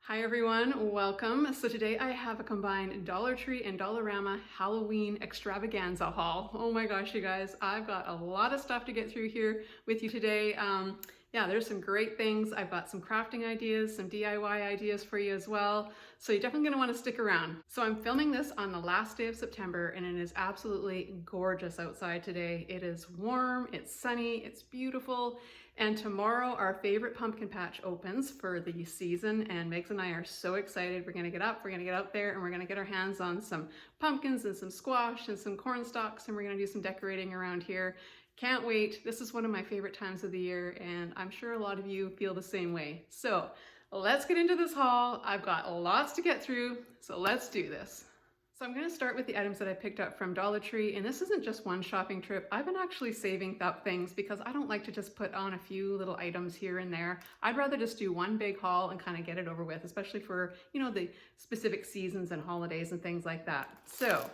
Hi everyone, welcome. So today I have a combined Dollar Tree and Dollarama Halloween extravaganza haul. Oh my gosh, you guys, I've got a lot of stuff to get through here with you today. Yeah, there's some great things. I've got some crafting ideas, some DIY ideas for you as well. So you're definitely gonna wanna stick around. So I'm filming this on the last day of September and it is absolutely gorgeous outside today. It is warm, it's sunny, it's beautiful. And tomorrow our favorite pumpkin patch opens for the season and Megs and I are so excited. We're gonna get up, we're gonna get out there and we're gonna get our hands on some pumpkins and some squash and some corn stalks and we're gonna do some decorating around here. Can't wait. This is one of my favorite times of the year and I'm sure a lot of you feel the same way. So let's get into this haul. I've got lots to get through, so let's do this. So I'm going to start with the items that I picked up from Dollar Tree, and this isn't just one shopping trip. I've been actually saving up things because I don't like to just put on a few little items here and there. I'd rather just do one big haul and kind of get it over with, especially for, you know, the specific seasons and holidays and things like that. So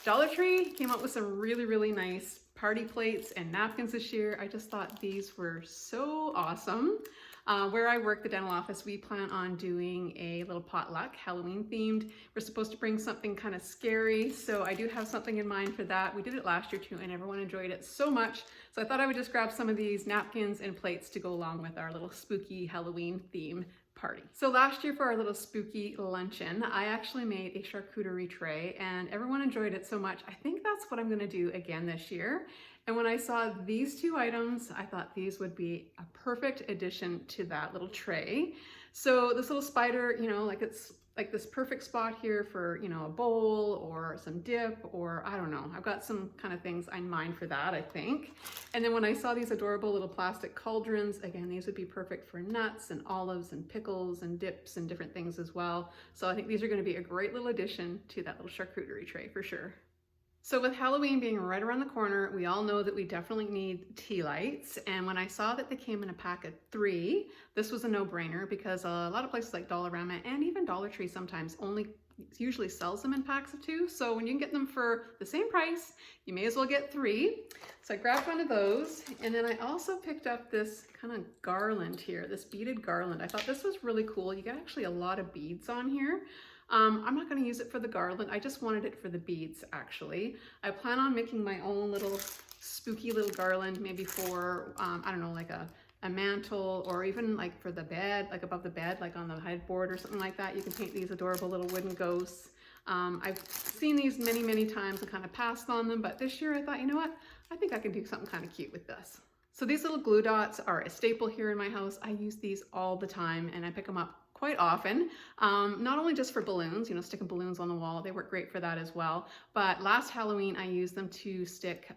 Dollar Tree came up with some really nice party plates and napkins this year. I just thought these were so awesome. Where I work, the dental office, we plan on doing a little potluck, Halloween themed. We're supposed to bring something kind of scary, so I do have something in mind for that. We did it last year too, and everyone enjoyed it so much. So I thought I would just grab some of these napkins and plates to go along with our little spooky Halloween theme party. So last year for our little spooky luncheon, I actually made a charcuterie tray and everyone enjoyed it so much. I think that's what I'm gonna do again this year. And when I saw these two items, I thought these would be a perfect addition to that little tray. So this little spider, you know, like it's like this perfect spot here for, you know, a bowl or some dip or I don't know. I've got some kind of things in mind for that, I think. And then when I saw these adorable little plastic cauldrons, again, these would be perfect for nuts and olives and pickles and dips and different things as well. So I think these are going to be a great little addition to that little charcuterie tray for sure. So with Halloween being right around the corner, we all know that we definitely need tea lights. And when I saw that they came in a pack of 3, this was a no-brainer because a lot of places like Dollarama and even Dollar Tree sometimes usually sells them in packs of 2. So when you can get them for the same price, you may as well get 3. So I grabbed one of those. And then I also picked up this kind of garland here, this beaded garland. I thought this was really cool. You get actually a lot of beads on here. I'm not going to use it for the garland. I just wanted it for the beads, actually. I plan on making my own little spooky little garland, maybe for, I don't know, like a mantle or even like for the bed, like above the bed, like on the headboard or something like that. You can paint these adorable little wooden ghosts. I've seen these many times and kind of passed on them, but this year I thought, you know what? I think I can do something kind of cute with this. So these little glue dots are a staple here in my house. I use these all the time and I pick them up quite often, not only just for balloons, you know, sticking balloons on the wall, they work great for that as well, but last Halloween I used them to stick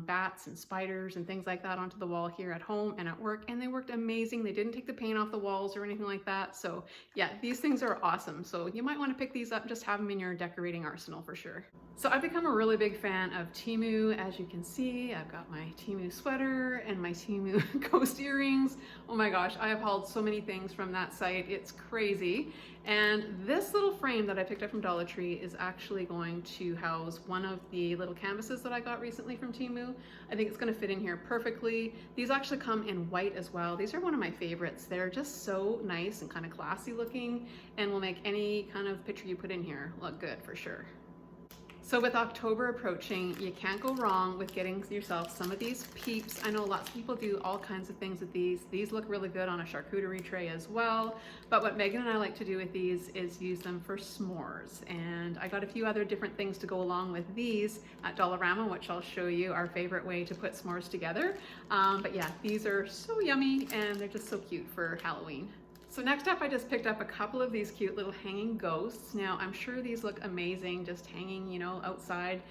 bats and spiders and things like that onto the wall here at home and at work, and they worked amazing. They didn't take the paint off the walls or anything like that, so yeah, these things are awesome. So you might want to pick these up, just have them in your decorating arsenal for sure. So I've become a really big fan of Temu. As you can see, I've got my Temu sweater and my Temu ghost earrings. Oh my gosh, I have hauled so many things from that site. It's crazy. And this little frame that I picked up from Dollar Tree is actually going to house one of the little canvases that I got recently from Temu. I think it's going to fit in here perfectly. These actually come in white as well. These are one of my favorites. They're just so nice and kind of classy looking and will make any kind of picture you put in here look good for sure. So with October approaching, you can't go wrong with getting yourself some of these peeps. I know lots of people do all kinds of things with these. These look really good on a charcuterie tray as well. But what Megan and I like to do with these is use them for s'mores. And I got a few other different things to go along with these at Dollarama, which I'll show you our favorite way to put s'mores together. But yeah, these are so yummy and they're just so cute for Halloween. So next up, I just picked up a couple of these cute little hanging ghosts. Now, I'm sure these look amazing just hanging, you know, outside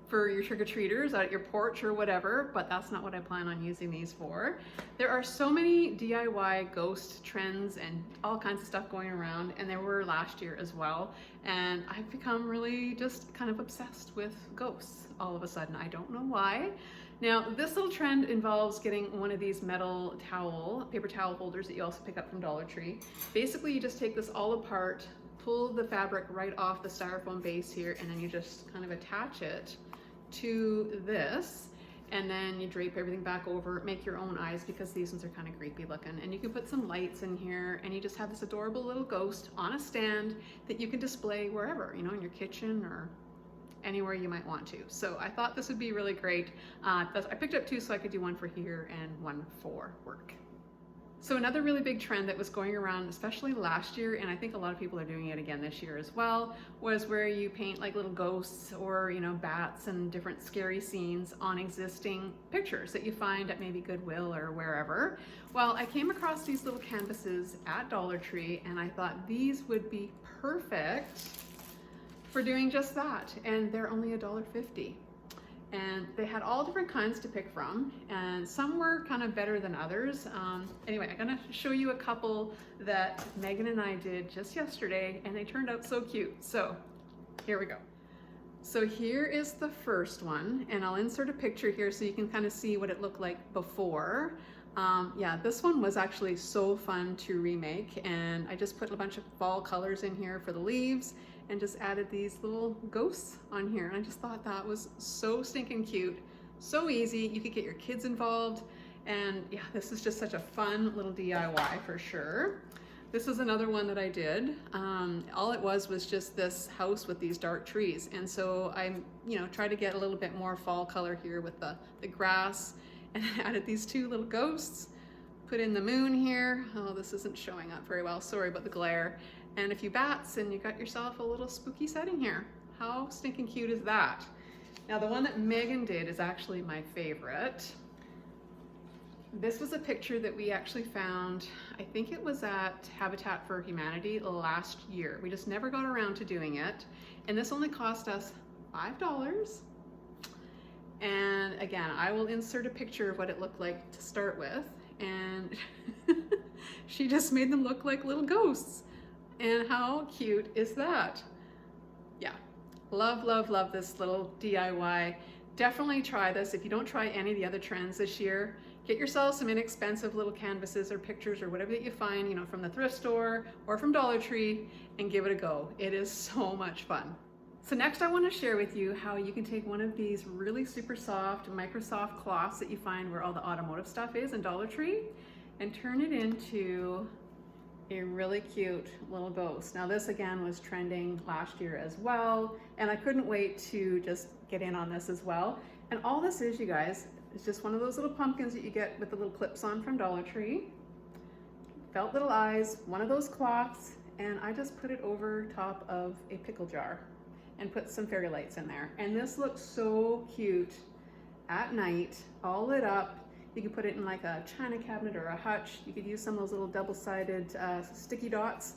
for your trick-or-treaters out at your porch or whatever, but that's not what I plan on using these for. There are so many DIY ghost trends and all kinds of stuff going around, and there were last year as well. And I've become really just kind of obsessed with ghosts all of a sudden. I don't know why. Now, this little trend involves getting one of these metal paper towel holders that you also pick up from Dollar Tree. Basically, you just take this all apart, pull the fabric right off the styrofoam base here, and then you just kind of attach it to this. and then you drape everything back over, make your own eyes because these ones are kind of creepy looking. And you can put some lights in here, and you just have this adorable little ghost on a stand that you can display wherever, you know, in your kitchen or anywhere you might want to. So I thought this would be really great. I picked up two so I could do one for here and one for work. So another really big trend that was going around, especially last year, and I think a lot of people are doing it again this year as well, was where you paint like little ghosts or, you know, bats and different scary scenes on existing pictures that you find at maybe Goodwill or wherever. Well, I came across these little canvases at Dollar Tree, and I thought these would be perfect for doing just that. And they're only $1.50. And they had all different kinds to pick from, and some were kind of better than others. Anyway, I'm gonna show you a couple that Megan and I did just yesterday, and they turned out so cute. So here we go. So here is the first one, and I'll insert a picture here so you can kind of see what it looked like before. Yeah, this one was actually so fun to remake, and I just put a bunch of fall colors in here for the leaves and just added these little ghosts on here. And I just thought that was so stinking cute, so easy. You could get your kids involved, and yeah, this is just such a fun little DIY for sure. This is another one that I did. All it was just this house with these dark trees, and so I, you know, tried to get a little bit more fall color here with the grass, and I added these two little ghosts. Put in the moon here. Oh, this isn't showing up very well. Sorry about the glare. And a few bats, and you got yourself a little spooky setting here. How stinking cute is that? Now, the one that Megan did is actually my favorite. This was a picture that we actually found, I think it was at Habitat for Humanity last year. We just never got around to doing it. And this only cost us $5. And again, I will insert a picture of what it looked like to start with. And she just made them look like little ghosts. And how cute is that? Yeah, love, love, love this little DIY. Definitely try this. If you don't try any of the other trends this year, get yourself some inexpensive little canvases or pictures or whatever that you find, you know, from the thrift store or from Dollar Tree, and give it a go. It is so much fun. So next I want to share with you how you can take one of these really super soft Microsoft cloths that you find where all the automotive stuff is in Dollar Tree and turn it into a really cute little ghost. Now this again was trending last year as well, and I couldn't wait to just get in on this as well. And all this is, you guys, is just one of those little pumpkins that you get with the little clips on from Dollar Tree. Felt little eyes, one of those cloths, and I just put it over top of a pickle jar and put some fairy lights in there. And this looks so cute at night, all lit up. You could put it in like a china cabinet or a hutch. You could use some of those little double-sided sticky dots,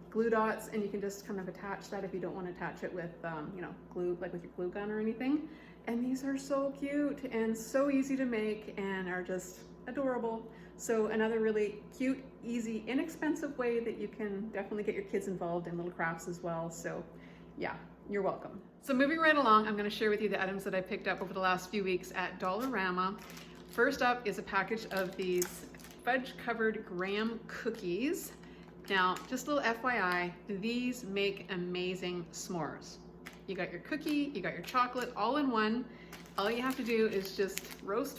glue dots, and you can just kind of attach that if you don't want to attach it with, you know, glue, like with your glue gun or anything. And these are so cute and so easy to make and are just adorable. So another really cute, easy, inexpensive way that you can definitely get your kids involved in little crafts as well. So yeah, you're welcome. So moving right along, I'm going to share with you the items that I picked up over the last few weeks at Dollarama. First up is a package of these fudge-covered graham cookies. Now, just a little FYI, these make amazing s'mores. You got your cookie, you got your chocolate all in one. All you have to do is just roast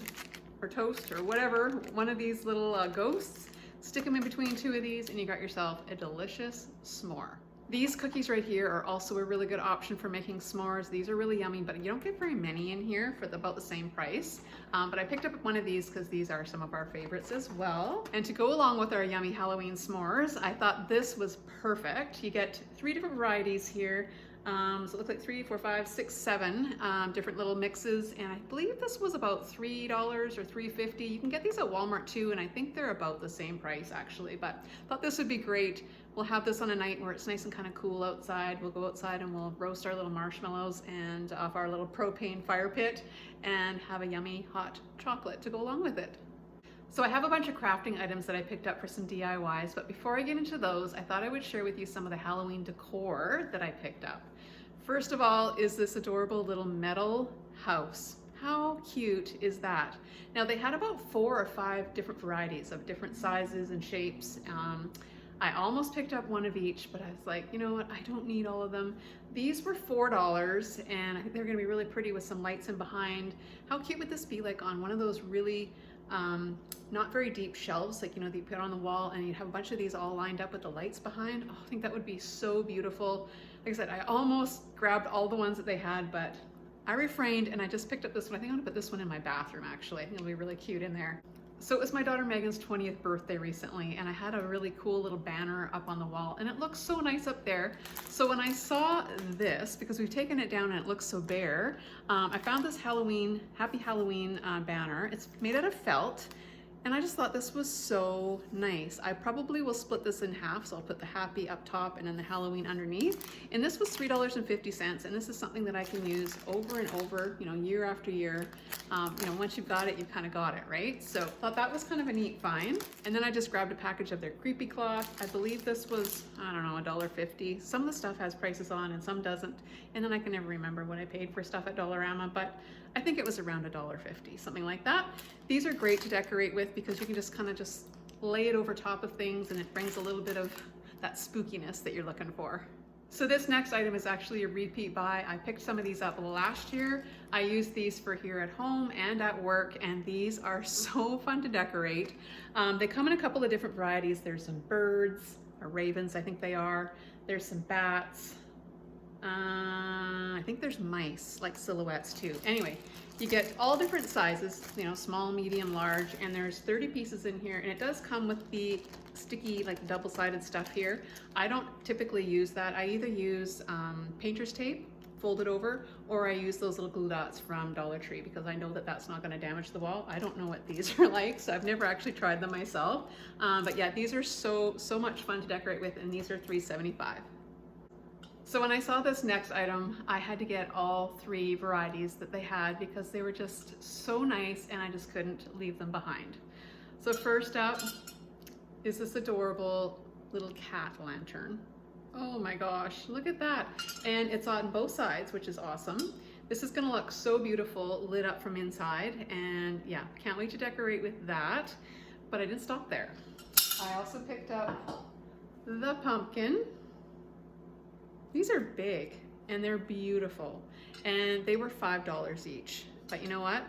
or toast or whatever, one of these little ghosts, stick them in between two of these, and you got yourself a delicious s'more. These cookies right here are also a really good option for making s'mores. These are really yummy, but you don't get very many in here for about the same price. But I picked up one of these because these are some of our favorites as well. And to go along with our yummy Halloween s'mores, I thought this was perfect. You get 3 different varieties here. So it looks like 3, 4, 5, 6, 7 different little mixes, and I believe this was about $3 or $3.50. You can get these at Walmart too, and I think they're about the same price actually, but I thought this would be great. We'll have this on a night where it's nice and kind of cool outside. We'll go outside and we'll roast our little marshmallows and off our little propane fire pit and have a yummy hot chocolate to go along with it. So I have a bunch of crafting items that I picked up for some DIYs, but before I get into those, I thought I would share with you some of the Halloween decor that I picked up. First of all is this adorable little metal house. How cute is that? Now they had about 4 or 5 different varieties of different sizes and shapes. I almost picked up one of each, but I was like, you know what, I don't need all of them. These were $4, and I think they're gonna be really pretty with some lights in behind. How cute would this be like on one of those really not very deep shelves, like, you know, that you put on the wall and you'd have a bunch of these all lined up with the lights behind? Oh, I think that would be so beautiful. Like I said, I almost grabbed all the ones that they had, but I refrained and I just picked up this one. I think I'm gonna put this one in my bathroom actually. I think it'll be really cute in there. So it was my daughter Megan's 20th birthday recently, and I had a really cool little banner up on the wall, and it looks so nice up there. So when I saw this, because we've taken it down and it looks so bare, I found this Halloween, Happy Halloween banner. It's made out of felt, and I just thought this was so nice. I probably will split this in half, so I'll put the happy up top and then the Halloween underneath. And this was $3.50, and this is something that I can use over and over, you know, year after year. You know, once you've got it, you've kind of got it, right? So thought that was kind of a neat find. And then I just grabbed a package of their creepy cloth. I believe this was, I don't know, $1.50. Some of the stuff has prices on and some doesn't. And then I can never remember what I paid for stuff at Dollarama, but I think it was around $1.50, something like that. These are great to decorate with because you can just kind of just lay it over top of things, and it brings a little bit of that spookiness that you're looking for. So this next item is actually a repeat buy. I picked some of these up last year. I used these for here at home and at work, and these are so fun to decorate. They come in a couple of different varieties. There's some birds, or ravens I think they are. There's some bats. I think there's mice, like silhouettes too. Anyway, you get all different sizes, you know, small, medium, large, and there's 30 pieces in here, and it does come with the sticky, like double-sided stuff here. I don't typically use that. I either use painter's tape, fold it over, or I use those little glue dots from Dollar Tree because I know that that's not going to damage the wall. I don't know what these are like, so I've never actually tried them myself. But yeah, these are so much fun to decorate with, and these are $3.75. So when I saw this next item, I had to get all 3 varieties that they had because they were just so nice and I just couldn't leave them behind. So first up is this adorable little cat lantern. Oh my gosh, look at that. And it's on both sides, which is awesome. This is gonna look so beautiful lit up from inside, and yeah, can't wait to decorate with that. But I didn't stop there. I also picked up the pumpkin. These are big and they're beautiful, and they were $5 each. But you know what?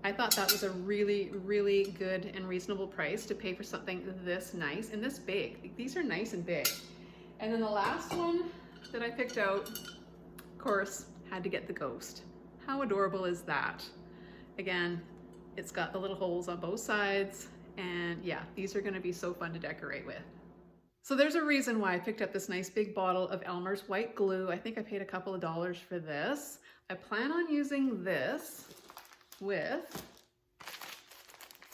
I thought that was a really good and reasonable price to pay for something this nice and this big. These are nice and big. And then the last one that I picked out, of course, had to get the ghost. How adorable is that? Again, it's got the little holes on both sides, and yeah, these are gonna be so fun to decorate with. So there's a reason why I picked up this nice big bottle of Elmer's white glue. I think I paid a couple of dollars for this. I plan on using this with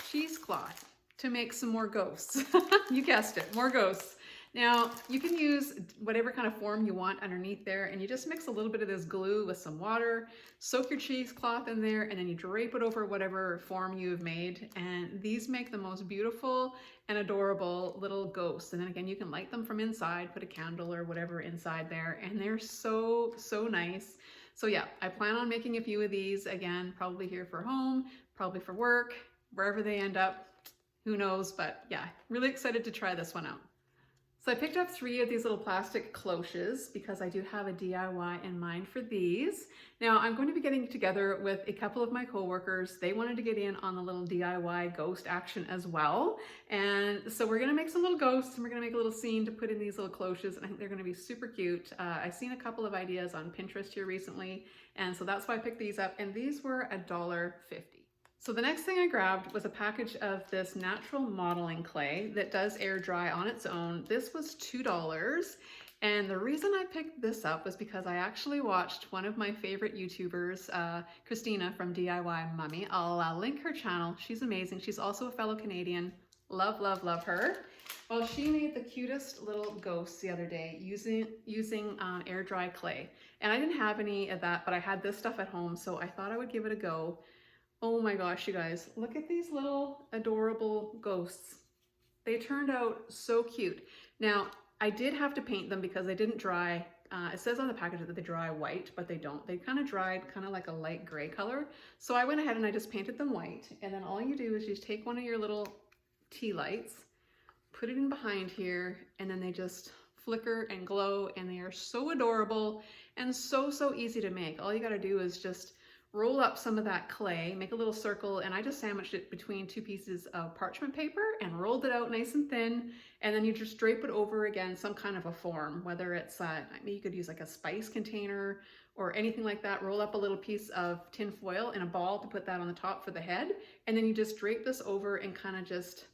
cheesecloth to make some more ghosts. You guessed it, more ghosts. Now, you can use whatever kind of form you want underneath there, and you just mix a little bit of this glue with some water, soak your cheesecloth in there, and then you drape it over whatever form you have made. And these make the most beautiful and adorable little ghosts. And then again, you can light them from inside, put a candle or whatever inside there, and they're so nice. So yeah, I plan on making a few of these, again, probably here for home, probably for work, wherever they end up, who knows, but yeah, really excited to try this one out. So I picked up 3 of these little plastic cloches because I do have a DIY in mind for these. Now I'm going to be getting together with a couple of my coworkers. They wanted to get in on the little DIY ghost action as well. And so we're gonna make some little ghosts, and we're gonna make a little scene to put in these little cloches, and I think they're gonna be super cute. I've seen a couple of ideas on Pinterest here recently, and so that's why I picked these up, and these were $1.50. So the next thing I grabbed was a package of this natural modeling clay that does air dry on its own. This was $2. And the reason I picked this up was because I actually watched one of my favorite YouTubers, Christina from DIY Mummy. I'll link her channel. She's amazing. She's also a fellow Canadian. Love her. Well, she made the cutest little ghosts the other day using air dry clay. And I didn't have any of that, but I had this stuff at home, so I thought I would give it a go. Oh my gosh, you guys, look at these little adorable ghosts. They turned out so cute. Now, I did have to paint them because they didn't dry. It says on the package that they dry white, but they don't. They kind of dried kind of like a light gray color. So I went ahead and I just painted them white. And then all you do is you take one of your little tea lights, put it in behind here, and then they just flicker and glow, and they are so adorable and so easy to make. All you got to do is just roll up some of that clay, make a little circle, and I just sandwiched it between two pieces of parchment paper and rolled it out nice and thin, and then you just drape it over again, some kind of a form, whether it's, maybe you could use like a spice container or anything like that. Roll up a little piece of tin foil in a ball to put that on the top for the head, and then you just drape this over and kind of just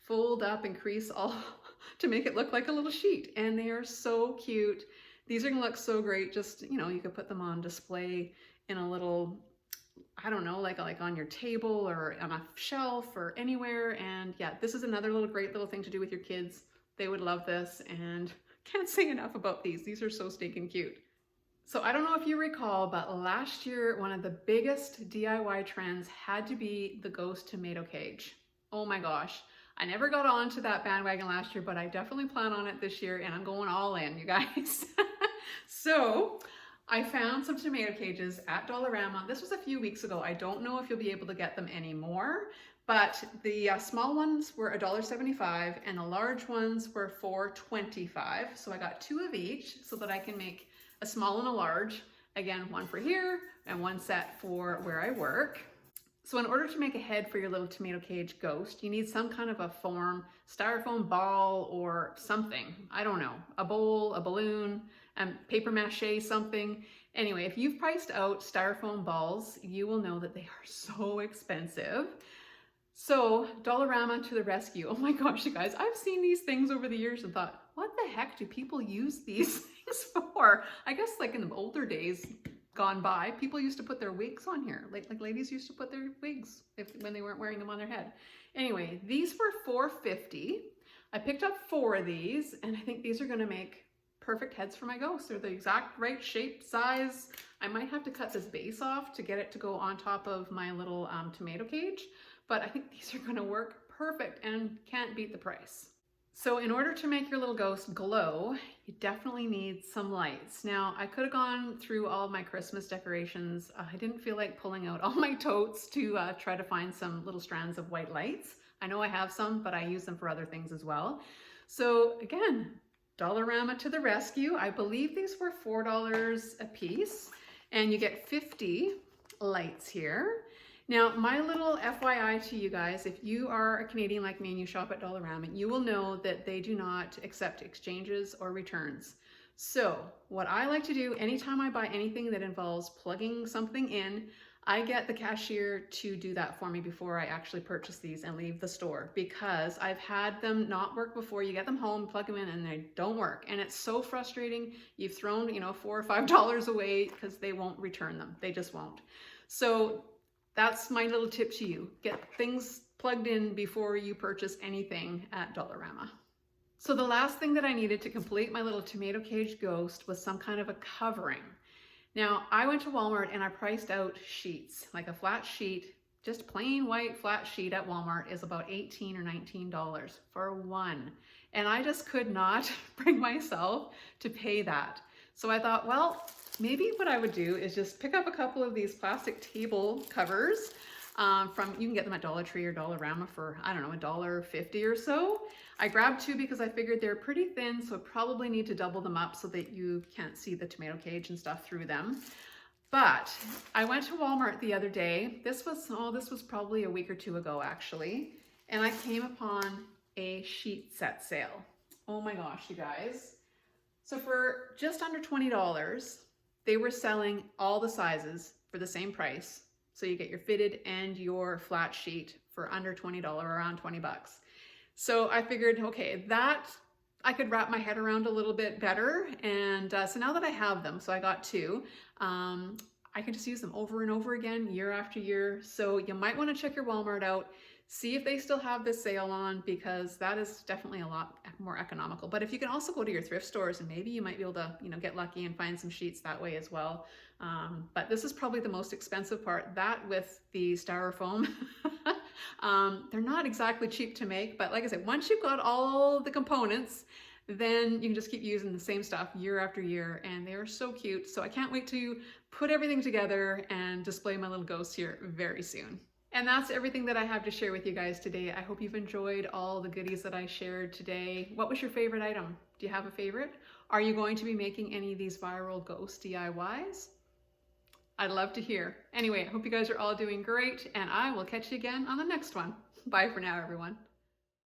fold up and crease all to make it look like a little sheet, and they are so cute. These are gonna look so great. Just, you know, you could put them on display in a little, I don't know, like on your table or on a shelf or anywhere. And yeah, this is another great little thing to do with your kids. They would love this, and can't say enough about these. These are so stinking cute. So I don't know if you recall, but last year, one of the biggest DIY trends had to be the ghost tomato cage. Oh my gosh. I never got onto that bandwagon last year, but I definitely plan on it this year, and I'm going all in, you guys. So I found some tomato cages at Dollarama. This was a few weeks ago. I don't know if you'll be able to get them anymore, but the small ones were $1.75 and the large ones were $4.25. So I got two of each so that I can make a small and a large. Again, one for here and one set for where I work. So in order to make a head for your little tomato cage ghost, you need some kind of a form, styrofoam ball or something. I don't know, a bowl, a balloon, paper mache, something. Anyway, if you've priced out styrofoam balls, you will know that they are so expensive. So Dollarama to the rescue. Oh my gosh, you guys, I've seen these things over the years and thought, what the heck do people use these things for? I guess like in the older days gone by, people used to put their wigs on here. Like ladies used to put their wigs when they weren't wearing them on their head. Anyway, these were $4.50. I picked up 4 of these, and I think these are gonna make perfect heads for my ghosts. They're the exact right shape, size. I might have to cut this base off to get it to go on top of my little tomato cage, but I think these are gonna work perfect and can't beat the price. So in order to make your little ghost glow, you definitely need some lights. Now, I could have gone through all of my Christmas decorations. I didn't feel like pulling out all my totes to try to find some little strands of white lights. I know I have some, but I use them for other things as well. So again, Dollarama to the rescue. I believe these were $4 a piece, and you get 50 lights here. Now, my little FYI to you guys, if you are a Canadian like me and you shop at Dollarama, you will know that they do not accept exchanges or returns. So what I like to do anytime I buy anything that involves plugging something in, I get the cashier to do that for me before I actually purchase these and leave the store, because I've had them not work before. You get them home, plug them in, and they don't work. And it's so frustrating. You've thrown, $4 or $5 away because they won't return them. They just won't. So that's my little tip to you. Get things plugged in before you purchase anything at Dollarama. So the last thing that I needed to complete my little tomato cage ghost was some kind of a covering. Now, I went to Walmart and I priced out sheets, like a flat sheet, just plain white flat sheet at Walmart is about $18 or $19 for one. And I just could not bring myself to pay that. So I thought, well, maybe what I would do is just pick up a couple of these plastic table covers you can get them at Dollar Tree or Dollarama for, I don't know, $1.50 or so. I grabbed 2 because I figured they're pretty thin, so I probably need to double them up so that you can't see the tomato cage and stuff through them. But I went to Walmart the other day. This was probably a week or 2 ago actually, and I came upon a sheet set sale. Oh my gosh, you guys. So for just under $20, they were selling all the sizes for the same price. So you get your fitted and your flat sheet for under $20, around 20 bucks. So I figured, okay, that I could wrap my head around a little bit better. And so now that I have them, so I got 2, I can just use them over and over again, year after year. So you might want to check your Walmart out, see if they still have this sale on, because that is definitely a lot more economical. But if you can also go to your thrift stores, and maybe you might be able to, get lucky and find some sheets that way as well. But this is probably the most expensive part, that with the styrofoam. They're not exactly cheap to make, but like I said, once you've got all the components, then you can just keep using the same stuff year after year, and they are so cute. So I can't wait to put everything together and display my little ghost here very soon. And that's everything that I have to share with you guys today. I hope you've enjoyed all the goodies that I shared today. What was your favorite item? Do you have a favorite? Are you going to be making any of these viral ghost DIYs? I'd love to hear. Anyway, I hope you guys are all doing great, and I will catch you again on the next one. Bye for now, everyone.